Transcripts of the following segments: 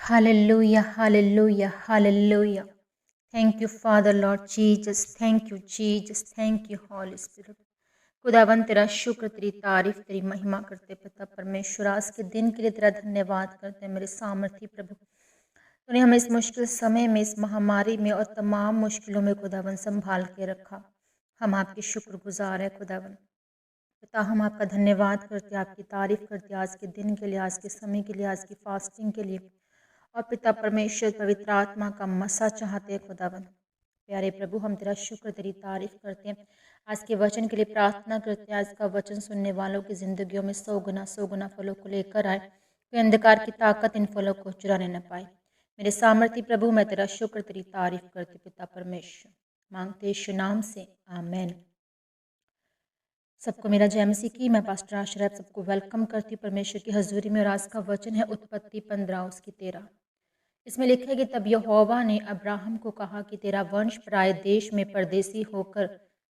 Hallelujah, hallelujah, hallelujah. Thank you, Father, Lord Jesus. Thank you, Jesus. Thank you, Holy Spirit. खुदावन तेरा शुक्र, तेरी तारीफ, तेरी महिमा करते पिता परमेश्वर। आज के दिन के लिए तेरा धन्यवाद करते हैं मेरे सामर्थी प्रभु। तूने हमें इस मुश्किल समय में, इस महामारी में और तमाम मुश्किलों में खुदावन संभाल के रखा। हम आपके शुक्रगुजार हैं खुदावन। पिता हम आपका धन्यवाद करते हैं, आपकी तारीफ करते हैं आज के दिन के लिए, आज के समय के लिए, आज की फास्टिंग के लिए। और पिता परमेश्वर पवित्र आत्मा का मसा चाहते हैं खुदावन। प्यारे प्रभु हम तेरा शुक्र, तेरी तारीफ करते हैं। आज के वचन के लिए प्रार्थना करते हैं, आज का वचन सुनने वालों की जिंदगियों में 100 गुना फलों को लेकर आए। कोई अंधकार की ताकत इन फलों को चुराने न पाए। मेरे सामर्थी प्रभु मैं तेरा शुक्र, तेरी तारीफ करती पिता परमेश्वर। मांगते यीशु नाम से, आमेन। सबको मेरा जय मसीह की। मैं पास्टर आशा सबको वेलकम करती हूँ परमेश्वर की हजूरी में। और आज का वचन है उत्पत्ति 15:13। इसमें लिखा है कि तब यहोवा ने अब्राहम को कहा कि तेरा वंश पराए देश में परदेसी होकर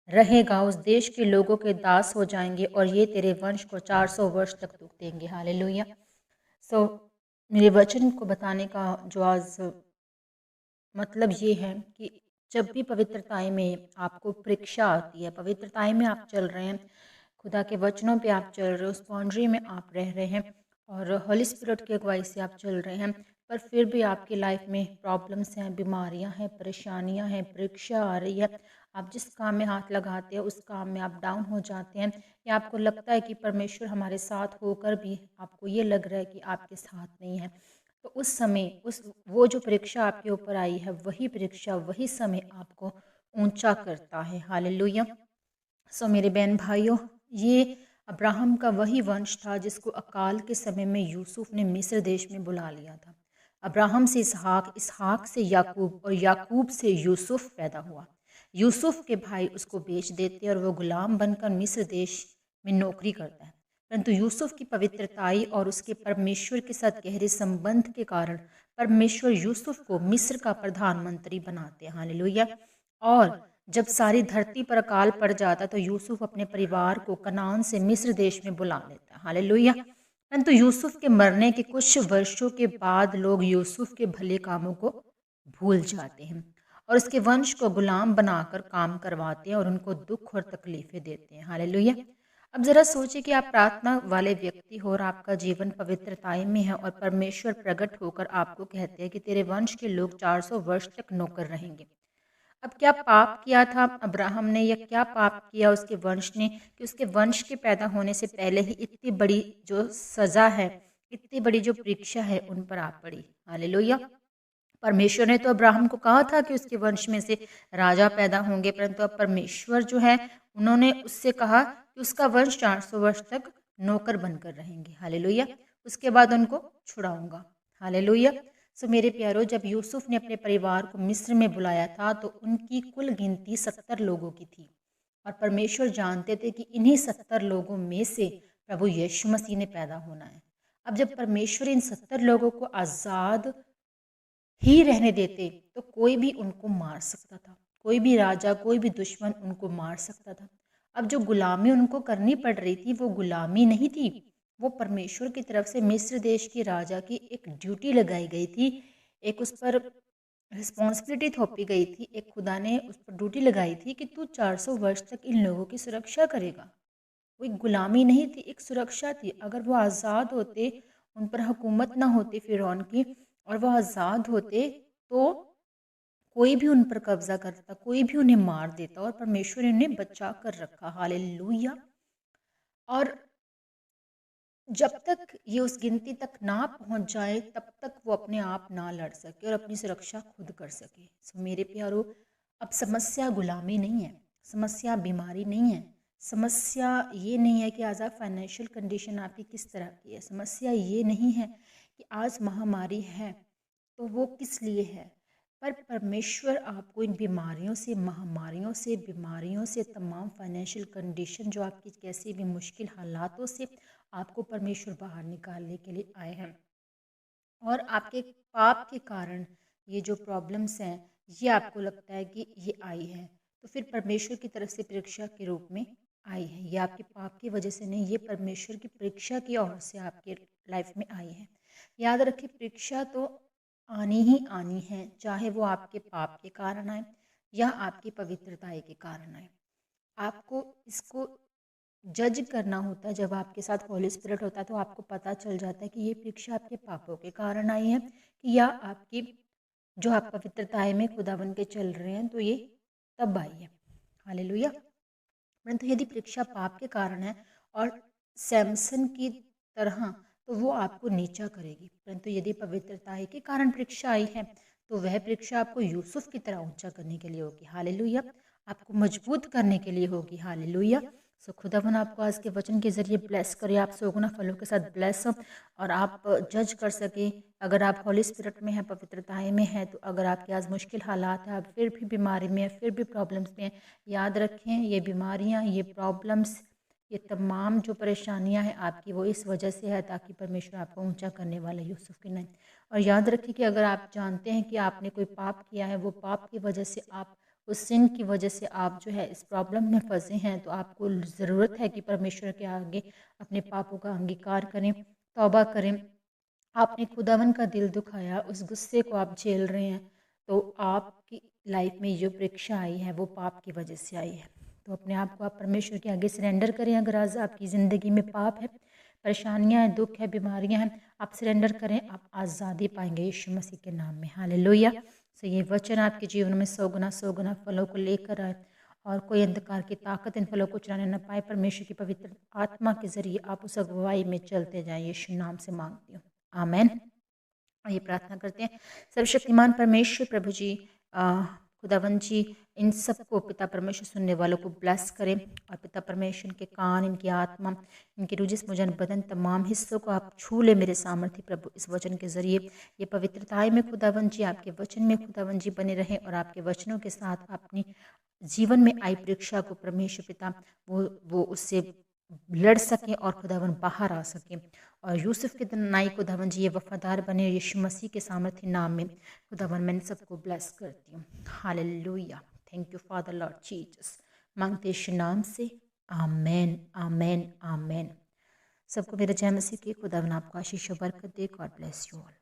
रहेगा, उस देश के लोगों के दास हो जाएंगे और ये तेरे वंश को 400 वर्ष तक दुख देंगे। हालेलुया। सो मेरे वचन को बताने का जो आज मतलब ये है कि जब भी पवित्रताएं में आपको परीक्षा आती है, पवित्रताएं में आप चल रहे हैं, खुदा के वचनों पे आप चल रहे हो, उस बाउंड्री में आप रह रहे हैं और होली स्पिरिट की अगुवाई से आप चल रहे हैं, पर फिर भी आपकी लाइफ में प्रॉब्लम्स हैं, बीमारियां हैं, परेशानियां हैं, परीक्षा आ रही है। आप जिस काम में हाथ लगाते हैं उस काम में आप डाउन हो जाते हैं, या आपको लगता है कि परमेश्वर हमारे साथ होकर भी आपको ये लग रहा है कि आपके साथ नहीं है। तो उस समय वो जो परीक्षा आपके ऊपर आई है, वही परीक्षा वही समय आपको ऊंचा करता है। हालेलुया। सो मेरे बहन भाइयों, ये अब्राहम का वही वंश था जिसको अकाल के समय में यूसुफ ने मिस्र देश में बुला लिया था। अब्राहम से इसहाक, इसहाक से याकूब और याकूब से यूसुफ पैदा हुआ। यूसुफ के भाई उसको बेच देते और वो गुलाम बनकर मिस्र देश में नौकरी करता है। परंतु यूसुफ की पवित्रताई और उसके परमेश्वर के साथ गहरे संबंध के कारण परमेश्वर यूसुफ को मिस्र का प्रधानमंत्री बनाते हैं। हालेलुया। और जब सारी धरती पर अकाल पड़ जाता तो यूसुफ अपने परिवार को कनान से मिस्र देश में बुला लेता। हालेलुया। परंतु यूसुफ के मरने के कुछ वर्षों के बाद लोग यूसुफ के भले कामों को भूल जाते हैं और उसके वंश को गुलाम बनाकर काम करवाते हैं और उनको दुख और तकलीफें देते हैं। हालेलुया। अब जरा सोचिए कि आप प्रार्थना वाले व्यक्ति हो और आपका जीवन पवित्रताई में है और परमेश्वर प्रकट होकर आपको कहते हैं कि तेरे वंश के लोग 400 वर्ष तक नौकर रहेंगे। अब क्या पाप किया था अब्राहम ने, या क्या पाप किया उसके वंश ने कि उसके वंश के पैदा होने से पहले ही इतनी बड़ी जो सजा है, इतनी बड़ी जो परीक्षा है उन पर आ पड़ी। हालेलुया। परमेश्वर ने तो अब्राहम को कहा था कि उसके वंश में से राजा पैदा होंगे, परंतु अब परमेश्वर जो है उन्होंने उससे कहा कि उसका वंश 400 वर्ष तक नौकर बनकर रहेंगे। हालेलुया। उसके बाद उनको छुड़ाऊंगा। हालेलुया। सो मेरे प्यारो, जब यूसुफ ने अपने परिवार को मिस्र में बुलाया था तो उनकी कुल गिनती 70 लोगों की थी और परमेश्वर जानते थे कि इन्हीं 70 लोगों में से प्रभु यीशु मसीह ने पैदा होना है। अब जब परमेश्वर इन 70 लोगों को आज़ाद ही रहने देते तो कोई भी उनको मार सकता था, कोई भी राजा, कोई भी दुश्मन उनको मार सकता था। अब जो गुलामी उनको करनी पड़ रही थी वो गुलामी नहीं थी, वो परमेश्वर की तरफ से मिस्र देश के राजा की एक ड्यूटी लगाई गई थी, एक उस पर रिस्पॉन्सिबिलिटी थोपी गई थी, एक खुदा ने उस पर ड्यूटी लगाई थी कि तू 400 वर्ष तक इन लोगों की सुरक्षा करेगा। वो एक गुलामी नहीं थी, एक सुरक्षा थी। अगर वो आज़ाद होते, उन पर हुकूमत ना होती फिरौन की, और वो आज़ाद होते तो कोई भी उन पर कब्जा करता, कोई भी उन्हें मार देता, और परमेश्वर ने उन्हें बचा कर रखा। हालेलुया। और जब तक ये उस गिनती तक ना पहुंच जाए तब तक वो अपने आप ना लड़ सके और अपनी सुरक्षा खुद कर सके। सो मेरे प्यारो, अब समस्या गुलामी नहीं है, समस्या बीमारी नहीं है, समस्या ये नहीं है कि आज आप फाइनेंशियल कंडीशन आपकी किस तरह की है, समस्या ये नहीं है कि आज महामारी है तो वो किस लिए है, पर परमेश्वर आपको इन बीमारियों से, महामारियों से, बीमारियों से, तमाम फाइनेंशियल कंडीशन जो आपकी कैसी भी मुश्किल हालातों से आपको परमेश्वर बाहर निकालने के लिए आए हैं। और आपके पाप के कारण ये जो प्रॉब्लम्स हैं ये आपको लगता है कि ये आई है, तो फिर परमेश्वर की तरफ से परीक्षा के रूप में आई है। ये आपके पाप की वजह से नहीं, ये परमेश्वर की परीक्षा की ओर से आपके लाइफ में आई है। याद रखें, परीक्षा तो आनी ही आनी है, चाहे वो आपके पाप के कारण आए या आपकी पवित्रता के कारण आए। आपको इसको जज करना होता है। जब आपके साथ हॉली स्पिरिट होता है तो आपको पता चल जाता है कि ये परीक्षा आपके पापों के कारण आई है कि या आपकी जो आप पवित्रताएं में खुदावन के चल रहे हैं तो ये तब आई है। हालेलुया। परंतु यदि परीक्षा पाप के कारण है और सैमसन की तरह, तो वो आपको नीचा करेगी। परंतु यदि पवित्रता के कारण परीक्षा आई है तो वह परीक्षा आपको यूसुफ की तरह ऊंचा करने के लिए होगी। हालेलुया। आपको मजबूत करने के लिए होगी। हालेलुया। सो खुदावन आपको आज के वचन के जरिए ब्लेस करे, आप सोगुना फलों के साथ ब्लेस हो और आप जज कर सके। अगर आप हॉली स्पिरिट में हैं, पवित्रताएं में हैं, तो अगर आपके आज मुश्किल हालात है, आप फिर भी बीमारी में हैं, फिर भी प्रॉब्लम्स में हैं, याद रखें ये बीमारियां, ये प्रॉब्लम्स, ये तमाम जो परेशानियां हैं आपकी, वो इस वजह से है ताकि परमेश्वर आपको ऊंचा करने वाला यूसुफ के नहीं। और याद रखिए कि अगर आप जानते हैं कि आपने कोई पाप किया है, वो पाप की वजह से आप उस सिन की वजह से आप जो है इस प्रॉब्लम में फंसे हैं, तो आपको ज़रूरत है कि परमेश्वर के आगे अपने पापों का अंगीकार करें, तौबा करें। आपने खुदावन का दिल दुखाया, उस गुस्से को आप झेल रहे हैं, तो आपकी लाइफ में जो परीक्षा आई है वो पाप की वजह से आई है। तो अपने आप को आप परमेश्वर के आगे सरेंडर करें। अगर आज आपकी ज़िंदगी में पाप है, परेशानियां हैं, दुख है, बीमारियां हैं, आप सरेंडर करें, आप आज़ादी पाएंगे यीशु मसीह के नाम में। हालेलुया। सो ये वचन आपके जीवन में सौ गुना फलों को लेकर आए और कोई अंधकार की ताकत इन फलों को चलाने न पाए। परमेश्वर की पवित्र आत्मा के जरिए आप उस अगुवाई में चलते जाएं। यीशु नाम से मांगती हूँ, आमेन। ये प्रार्थना करते हैं। सर्वशक्तिमान परमेश्वर प्रभु जी, खुदावन जी, इन सबको पिता परमेश्वर सुनने वालों को ब्लेस करें और पिता परमेश्वर के कान, इनकी आत्मा, इनके रुजिस मुजन बदन, तमाम हिस्सों को आप छू ले मेरे सामर्थ्य प्रभु। इस वचन के जरिए ये पवित्रताएं में खुदावन जी, आपके वचन में खुदावन जी बने रहें और आपके वचनों के साथ अपनी जीवन में आई परीक्षा को परमेश्वर पिता वो उससे लड़ सकें और खुदावन बाहर आ सकें। और यूसुफ के नाई खुदावन जी ये वफादार बने यीशु मसीह के सामर्थ्य नाम में खुदावन मैं सबको ब्लेस करती हूँ। Hallelujah. Thank you father Lord Jesus. मांगते यीशु नाम से, आमेन, आमेन, आमेन। सबको मेरे जय मसीह की खुदावन आपको आशीष और बरकत दे। God bless you all.